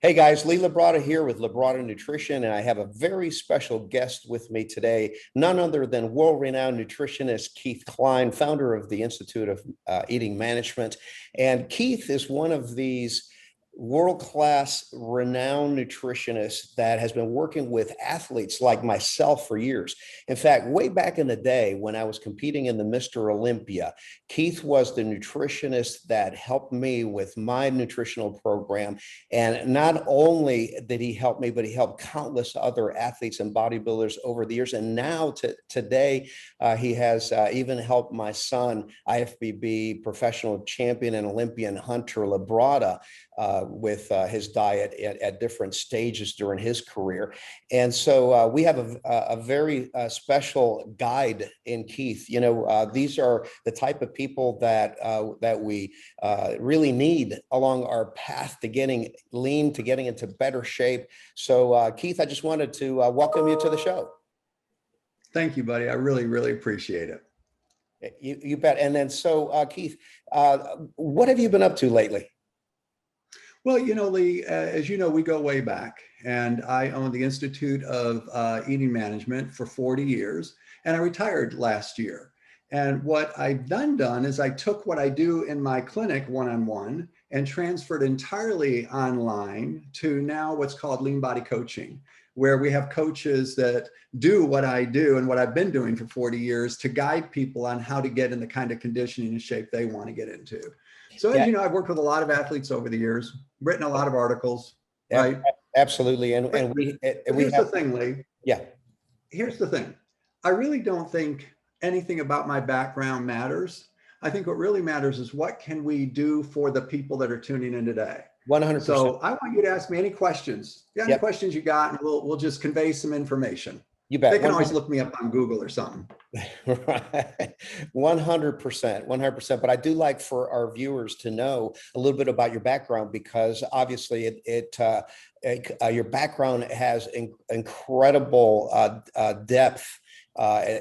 Hey guys, Labrada here with Labrada Nutrition, and I have a very special guest with me today, none other than world-renowned nutritionist Keith Klein, founder of the Institute of Eating Management. And Keith is one of these world-class, renowned nutritionists that has been working with athletes like myself for years. In fact, way back in the day when I was competing in the Mr. Olympia, Keith was the nutritionist that helped me with my nutritional program. And not only did he help me, but he helped countless other athletes and bodybuilders over the years. And now today, he has even helped my son, IFBB professional champion and Olympian Hunter Labrada, with his diet at different stages during his career. And so we have a very special guide in Keith. You know, these are the type of people that we really need along our path to getting lean, to getting into better shape. So Keith, I just wanted to welcome you to the show. Thank you, buddy. I really, really appreciate it. You bet. And then so Keith, what have you been up to lately? Well, you know, Lee, as you know, we go way back, and I owned the Institute of Eating Management for 40 years, and I retired last year. And what I've done is I took what I do in my clinic one-on-one and transferred entirely online to now what's called lean body coaching, where we have coaches that do what I do and what I've been doing for 40 years to guide people on how to get in the kind of conditioning and shape they want to get into. So, as you know, I've worked with a lot of athletes over the years, written a lot of articles, right? Absolutely. And here's the thing, Lee. Yeah. Here's the thing. I really don't think anything about my background matters. I think what really matters is what can we do for the people that are tuning in today. 100%. So I want you to ask me any questions. Any questions you got, and we'll just convey some information. You bet. They can always look me up on Google or something. Right. 100%, 100%. But I do like for our viewers to know a little bit about your background, because obviously your background has incredible depth,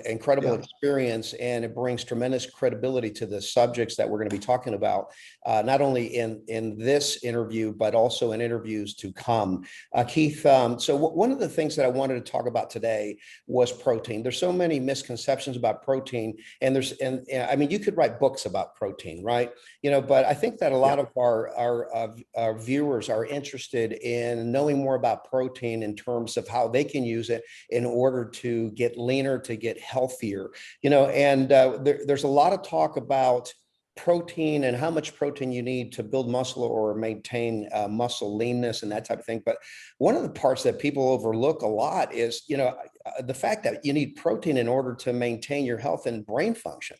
incredible experience, and it brings tremendous credibility to the subjects that we're going to be talking about, not only in this interview, but also in interviews to come. Keith, so one of the things that I wanted to talk about today was protein. There's so many misconceptions about protein, and I mean, you could write books about protein, right? You know, but I think that a lot of our viewers are interested in knowing more about protein in terms of how they can use it in order to get leaner, to get healthier, you know, and there's a lot of talk about protein and how much protein you need to build muscle or maintain muscle leanness and that type of thing. But one of the parts that people overlook a lot is, you know, the fact that you need protein in order to maintain your health and brain function.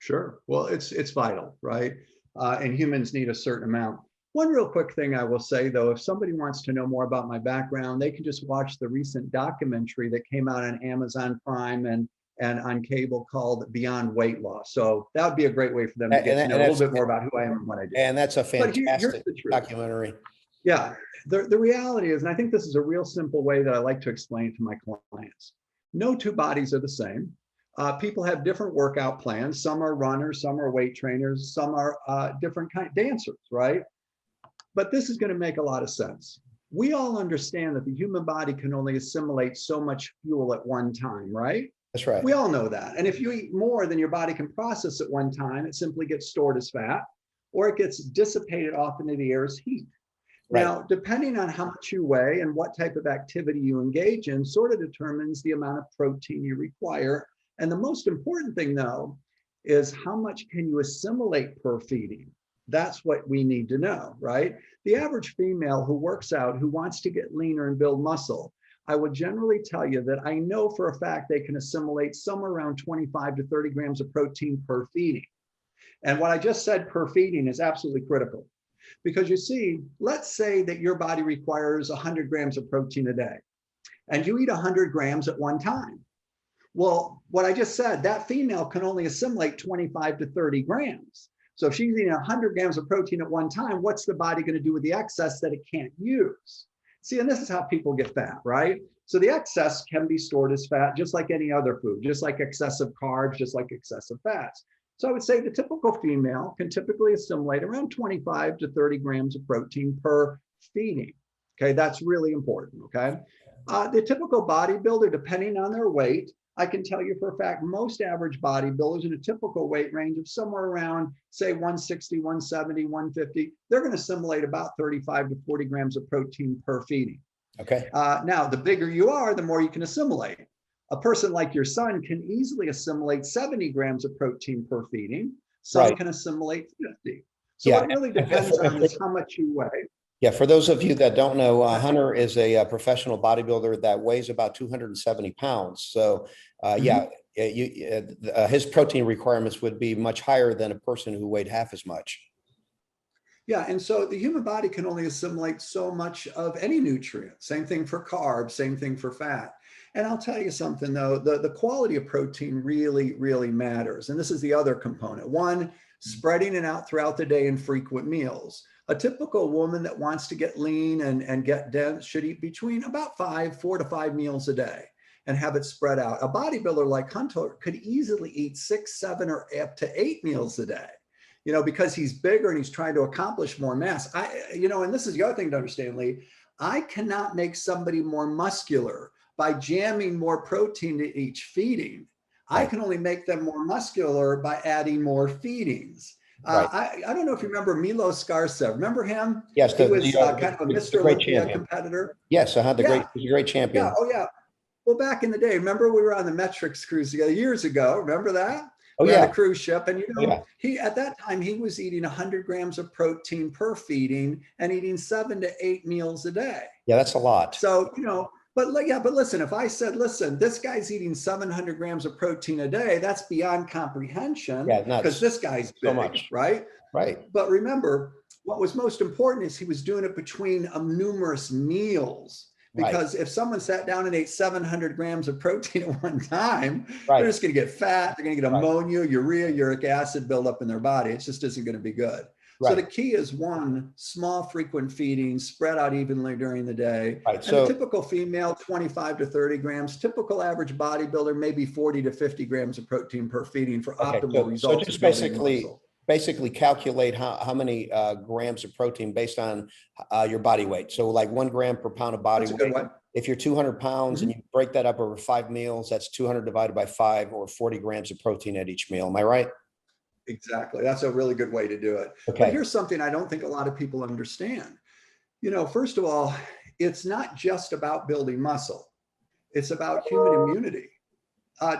Sure. Well, it's vital, right? And humans need a certain amount. One real quick thing I will say, though, if somebody wants to know more about my background, they can just watch the recent documentary that came out on Amazon Prime and on cable called Beyond Weight Loss. So that would be a great way for them to get to know a little bit more about who I am and what I do. And that's a fantastic documentary. Yeah. The reality is, and I think this is a real simple way that I like to explain it to my clients. No two bodies are the same. People have different workout plans. Some are runners, some are weight trainers, some are different kind of dancers, right? But this is going to make a lot of sense. We all understand that the human body can only assimilate so much fuel at one time, right? That's right. We all know that. And if you eat more than your body can process at one time, it simply gets stored as fat, or it gets dissipated off into the air as heat. Right. Now, depending on how much you weigh and what type of activity you engage in, sort of determines the amount of protein you require. And the most important thing, though, is how much can you assimilate per feeding? That's what we need to know, right? The average female who works out, who wants to get leaner and build muscle, I would generally tell you that I know for a fact they can assimilate somewhere around 25 to 30 grams of protein per feeding. And what I just said per feeding is absolutely critical. Because you see, let's say that your body requires 100 grams of protein a day, and you eat 100 grams at one time. Well, what I just said, that female can only assimilate 25 to 30 grams. So if she's eating 100 grams of protein at one time, what's the body going to do with the excess that it can't use? See, and this is how people get fat, right? So the excess can be stored as fat, just like any other food, just like excessive carbs, just like excessive fats. So I would say the typical female can typically assimilate around 25 to 30 grams of protein per feeding. Okay, that's really important. Okay, the typical bodybuilder, depending on their weight, I can tell you for a fact, most average bodybuilders in a typical weight range of somewhere around, say, 160, 170, 150, they're going to assimilate about 35 to 40 grams of protein per feeding. Okay. Now, the bigger you are, the more you can assimilate. A person like your son can easily assimilate 70 grams of protein per feeding. Some can assimilate 50. So what it really depends on is how much you weigh. Yeah, for those of you that don't know, Hunter is a professional bodybuilder that weighs about 270 pounds. So his protein requirements would be much higher than a person who weighed half as much. Yeah, and so the human body can only assimilate so much of any nutrient. Same thing for carbs, same thing for fat. And I'll tell you something though, the quality of protein really, really matters. And this is the other component. One, spreading it out throughout the day in frequent meals. A typical woman that wants to get lean and get dense should eat between about 4 to 5 meals a day and have it spread out. A bodybuilder like Hunter could easily eat 6, 7, or up to 8 meals a day, you know, because he's bigger and he's trying to accomplish more mass. And this is the other thing to understand, Lee, I cannot make somebody more muscular by jamming more protein to each feeding. I can only make them more muscular by adding more feedings. I don't know if you remember Milo Skarcev. Remember him? Yes, he was kind of a Mr. Olympia competitor. Yes, he's a great champion. Yeah, oh yeah. Well, back in the day, remember we were on the Metrics cruise together years ago. Remember that? Oh, we yeah. had a cruise ship, and he at that time he was eating 100 grams of protein per feeding and eating 7 to 8 meals a day. Yeah, that's a lot. So but listen, if I said, listen, this guy's eating 700 grams of protein a day, that's beyond comprehension. Yeah, because this guy's big, so much, right? Right. But remember, what was most important is he was doing it between numerous meals. Because if someone sat down and ate 700 grams of protein at one time, they're just going to get fat. They're going to get ammonia, urea, uric acid build up in their body. It just isn't going to be good. So the key is one, small frequent feeding spread out evenly during the day. And a typical female, 25 to 30 grams. Typical average bodybuilder, maybe 40 to 50 grams of protein per feeding for optimal results. So just basically calculate how many grams of protein based on your body weight. So like 1 gram per pound of body weight. If you're 200 pounds and you break that up over 5 meals, that's 200 divided by 5 or 40 grams of protein at each meal. Am I right? Exactly. That's a really good way to do it. But here's something I don't think a lot of people understand. First of all, it's not just about building muscle. It's about human immunity.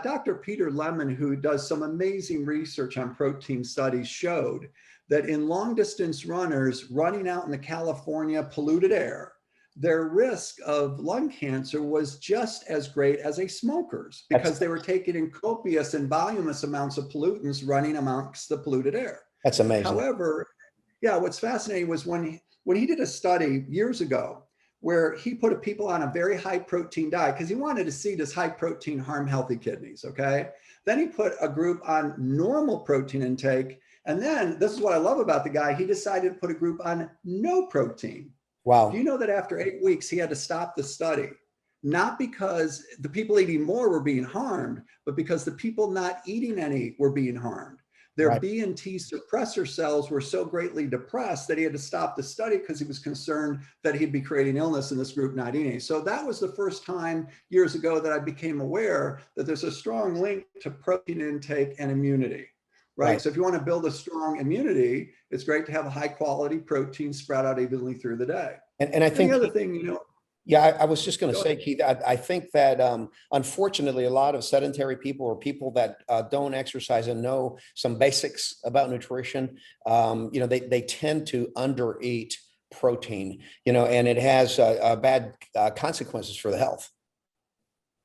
Dr. Peter Lemon, who does some amazing research on protein studies, showed that in long distance runners running out in the California polluted air, their risk of lung cancer was just as great as a smoker's because they were taking in copious and voluminous amounts of pollutants running amongst the polluted air. That's amazing. However, what's fascinating was when he did a study years ago where he put people on a very high protein diet because he wanted to see does high protein harm healthy kidneys, okay? Then he put a group on normal protein intake. And then this is what I love about the guy. He decided to put a group on no protein. Wow. Do you know that after 8 weeks, he had to stop the study? Not because the people eating more were being harmed, but because the people not eating any were being harmed. Their B and T suppressor cells were so greatly depressed that he had to stop the study because he was concerned that he'd be creating illness in this group not eating. So that was the first time years ago that I became aware that there's a strong link to protein intake and immunity. Right. So if you want to build a strong immunity, it's great to have a high quality protein spread out evenly through the day. And I think the other thing, I was just going to say, Keith, I think that unfortunately, a lot of sedentary people or people that don't exercise and know some basics about nutrition, they tend to undereat protein, and it has bad consequences for the health.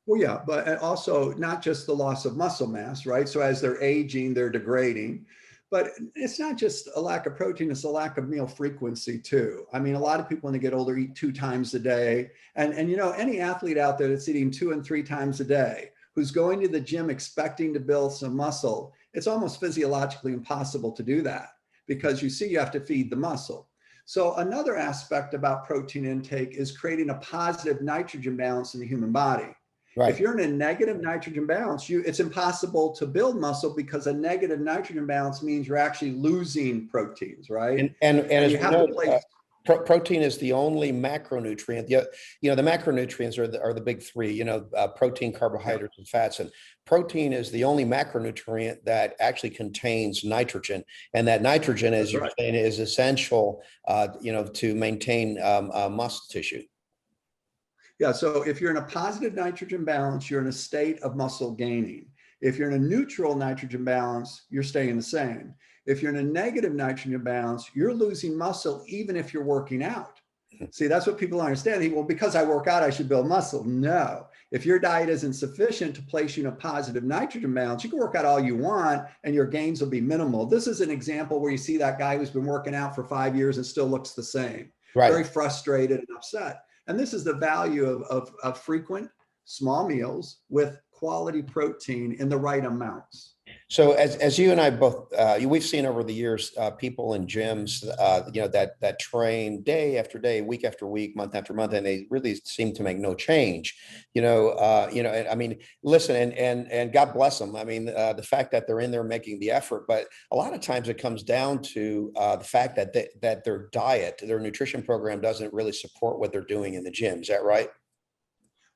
Well, yeah, but also not just the loss of muscle mass, right? So as they're aging, they're degrading. But it's not just a lack of protein, it's a lack of meal frequency too. I mean, a lot of people when they get older eat 2 times a day. And any athlete out there that's eating 2 and 3 times a day, who's going to the gym expecting to build some muscle, it's almost physiologically impossible to do that because you have to feed the muscle. So another aspect about protein intake is creating a positive nitrogen balance in the human body. Right. If you're in a negative nitrogen balance, it's impossible to build muscle because a negative nitrogen balance means you're actually losing proteins, right? And as you we have know, to place. Protein is the only macronutrient. The macronutrients are the big three, protein, carbohydrates, and fats. And protein is the only macronutrient that actually contains nitrogen. And that nitrogen, as you're saying, is essential, to maintain muscle tissue. Yeah, so if you're in a positive nitrogen balance, you're in a state of muscle gaining. If you're in a neutral nitrogen balance, you're staying the same. If you're in a negative nitrogen balance, you're losing muscle even if you're working out. See, that's what people understand. Well, because I work out, I should build muscle. No, if your diet isn't sufficient to place you in a positive nitrogen balance, you can work out all you want and your gains will be minimal. This is an example where you see that guy who's been working out for 5 years and still looks the same, very frustrated and upset. And this is the value of frequent small meals with quality protein in the right amounts. So as you and I both, we've seen over the years, people in gyms, that train day after day, week after week, month after month, and they really seem to make no change. I mean, listen, and God bless them. I mean, the fact that they're in there making the effort, but a lot of times it comes down to the fact that their diet, their nutrition program doesn't really support what they're doing in the gym. Is that right?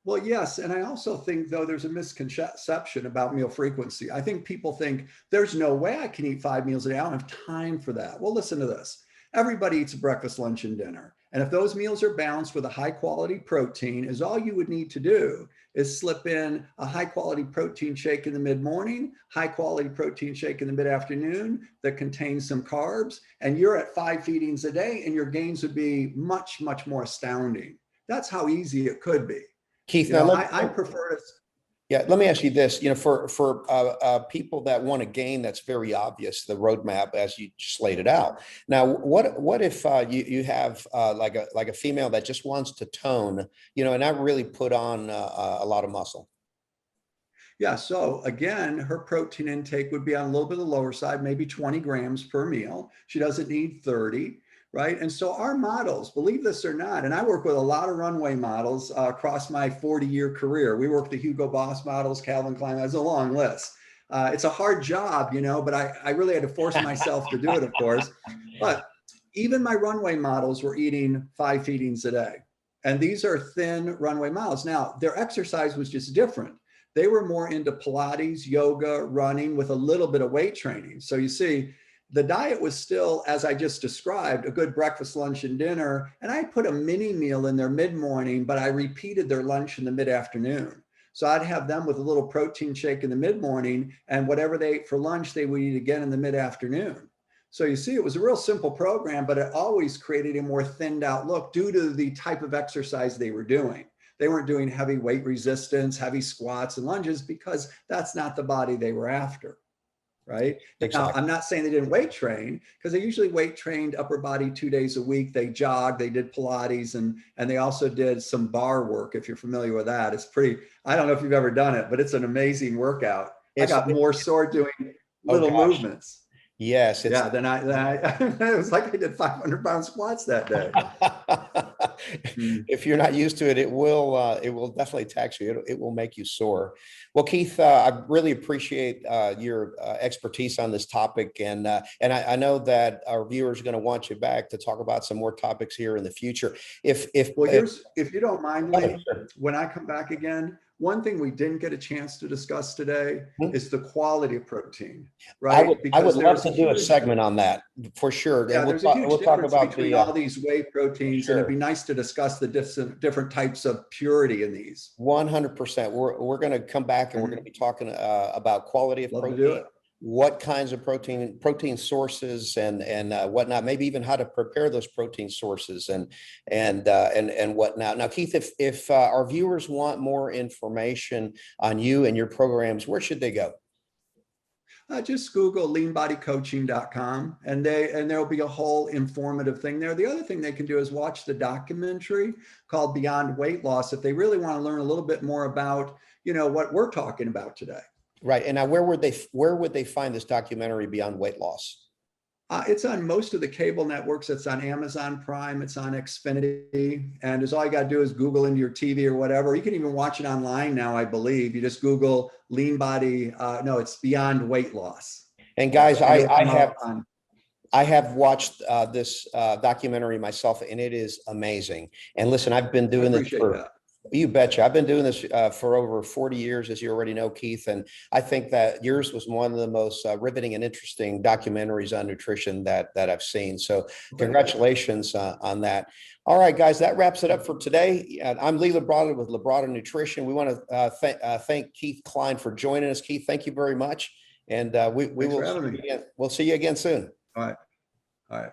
Well, yes. And I also think, though, there's a misconception about meal frequency. I think people think there's no way I can eat 5 meals a day. I don't have time for that. Well, listen to this. Everybody eats breakfast, lunch, and dinner. And if those meals are balanced with a high quality protein, is all you would need to do is slip in a high quality protein shake in the mid morning, high quality protein shake in the mid afternoon that contains some carbs, and you're at 5 feedings a day, and your gains would be much, much more astounding. That's how easy it could be. Keith, I prefer to. Yeah, let me ask you this. For people that want to gain, that's very obvious, the roadmap as you just laid it out. Now, what if you have like a female that just wants to tone, and not really put on a lot of muscle? Yeah, so again, her protein intake would be on a little bit of the lower side, maybe 20 grams per meal. She doesn't need 30. Right. And so our models, believe this or not, and I work with a lot of runway models across my 40-year career. We work the Hugo Boss models, Calvin Klein, that's a long list. It's a hard job, but I really had to force myself to do it, of course. But even my runway models were eating 5 feedings a day. And these are thin runway models. Now, their exercise was just different. They were more into Pilates, yoga, running with a little bit of weight training. So you see, the diet was still, as I just described, a good breakfast, lunch, and dinner. And I put a mini meal in their mid-morning, but I repeated their lunch in the mid-afternoon. So I'd have them with a little protein shake in the mid-morning, and whatever they ate for lunch, they would eat again in the mid-afternoon. So you see, it was a real simple program, but it always created a more thinned out look due to the type of exercise they were doing. They weren't doing heavy weight resistance, heavy squats and lunges, because that's not the body they were after. Right. Exactly. Now, I'm not saying they didn't weight train, because they usually weight trained upper body 2 days a week. They jogged, they did Pilates, and they also did some bar work. If you're familiar with that, it's pretty, I don't know if you've ever done it, but it's an amazing workout. I got more sore doing little movements. Yes. Then I it was like I did 500-pound squats that day. If you're not used to it, it will definitely tax you. It will make you sore. Well, Keith, I really appreciate your expertise on this topic, and I know that our viewers are going to want you back to talk about some more topics here in the future. If you don't mind, Lee, when I come back again, one thing we didn't get a chance to discuss today is the quality of protein, right? I would love to do a segment on that for sure. Yeah, there's a huge difference between all these whey proteins, and it'd be nice to discuss the different types of purity in these. 100%. We're going to come back, and we're going to be talking about quality of protein, what kinds of protein sources and whatnot, maybe even how to prepare those protein sources and whatnot. Now, Keith, if our viewers want more information on you and your programs, where should they go? Just Google leanbodycoaching.com, and there'll be a whole informative thing there. The other thing they can do is watch the documentary called Beyond Weight Loss if they really want to learn a little bit more about, what we're talking about today. Right. And now where would they find this documentary Beyond Weight Loss? It's on most of the cable networks. It's on Amazon Prime. It's on Xfinity. And all you got to do is Google into your TV or whatever. You can even watch it online now, I believe. You just Google lean body. No, it's Beyond Weight Loss. And guys, I have I have watched this documentary myself, and it is amazing. And listen, I've been I doing this appreciate for, that. you betcha. I've been doing this for over 40 years, as you already know, Keith. And I think that yours was one of the most riveting and interesting documentaries on nutrition that I've seen. So congratulations on that. All right, guys, that wraps it up for today. I'm Lee Labrada with Labrada Nutrition. We want to thank Keith Klein for joining us. Keith, thank you very much. And we Thanks will for see having you me. again. We'll see you again soon. All right. All right.